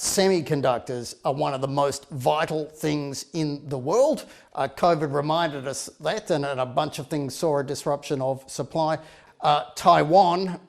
Semiconductors are one of the most vital things in the world. COVID reminded us that, and a bunch of things saw a disruption of supply. Taiwan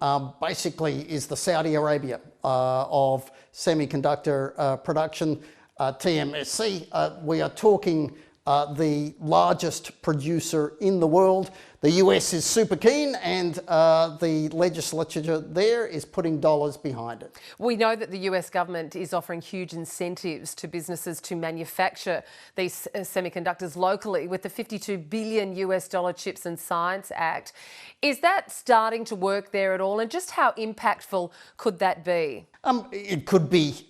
basically is the Saudi Arabia of semiconductor production. TMSC, we are talking the largest producer in the world. The US is super keen, and the legislature there is putting dollars behind it. We know that the US government is offering huge incentives to businesses to manufacture these semiconductors locally with the $52 billion Chips and Science Act. Is that starting to work there at all? And just how impactful could that be? It could be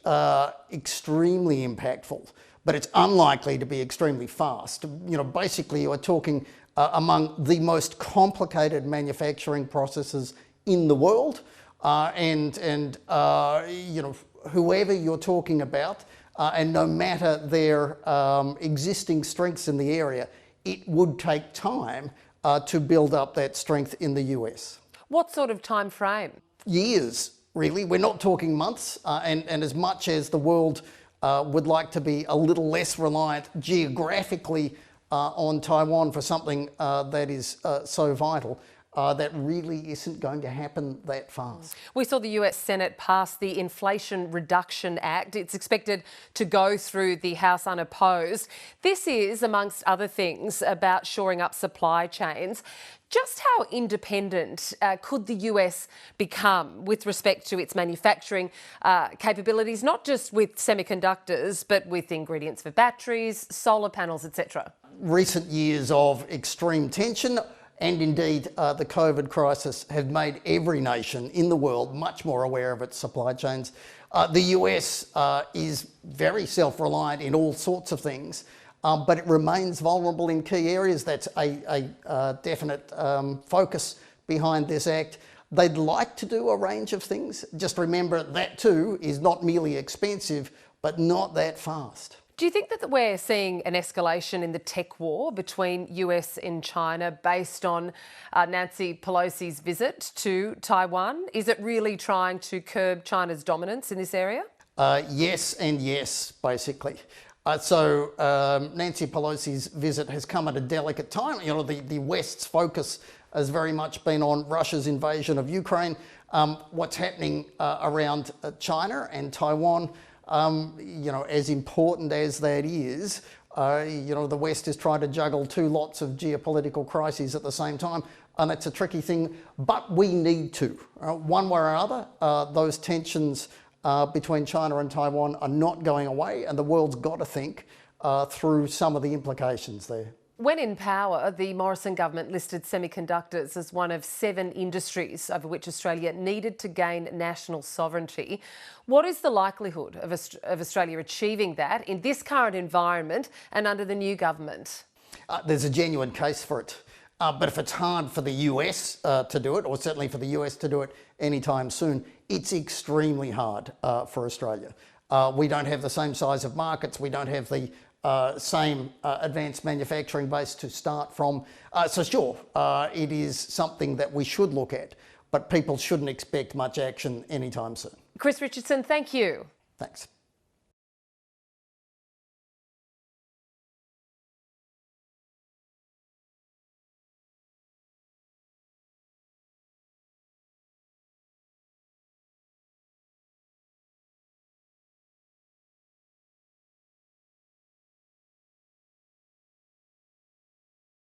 extremely impactful, but it's unlikely to be extremely fast. You know, basically you're talking among the most complicated manufacturing processes in the world, and you know, whoever you're talking about, and no matter their existing strengths in the area, it would take time to build up that strength in the US. What sort of time frame? Years, really. We're not talking months, and as much as the world would like to be a little less reliant geographically on Taiwan for something that is so vital, that really isn't going to happen that fast. We saw the US Senate pass the Inflation Reduction Act. It's expected to go through the House unopposed. This is, amongst other things, about shoring up supply chains. Just how independent could the US become with respect to its manufacturing capabilities, not just with semiconductors, but with ingredients for batteries, solar panels, etc.? Recent years of extreme tension and indeed the COVID crisis have made every nation in the world much more aware of its supply chains. The US is very self-reliant in all sorts of things, but it remains vulnerable in key areas. That's a definite focus behind this act. They'd like to do a range of things. Just remember that too is not merely expensive, but not that fast. Do you think that we're seeing an escalation in the tech war between US and China based on Nancy Pelosi's visit to Taiwan? Is it really trying to curb China's dominance in this area? Yes and yes, basically. Nancy Pelosi's visit has come at a delicate time. You know, the West's focus has very much been on Russia's invasion of Ukraine. What's happening around China and Taiwan, you know, as important as that is, you know, the West is trying to juggle two lots of geopolitical crises at the same time, and it's a tricky thing, but we need to. One way or other, those tensions between China and Taiwan are not going away, and the world's got to think through some of the implications there. When in power, the Morrison government listed semiconductors as one of 7 industries over which Australia needed to gain national sovereignty. What is the likelihood of Australia achieving that in this current environment and under the new government? There's a genuine case for it. But if it's hard for the US to do it, or certainly for the US to do it anytime soon, it's extremely hard for Australia. We don't have the same size of markets. We don't have the same advanced manufacturing base to start from. So sure, it is something that we should look at, but people shouldn't expect much action anytime soon. Chris Richardson, thank you. Thanks.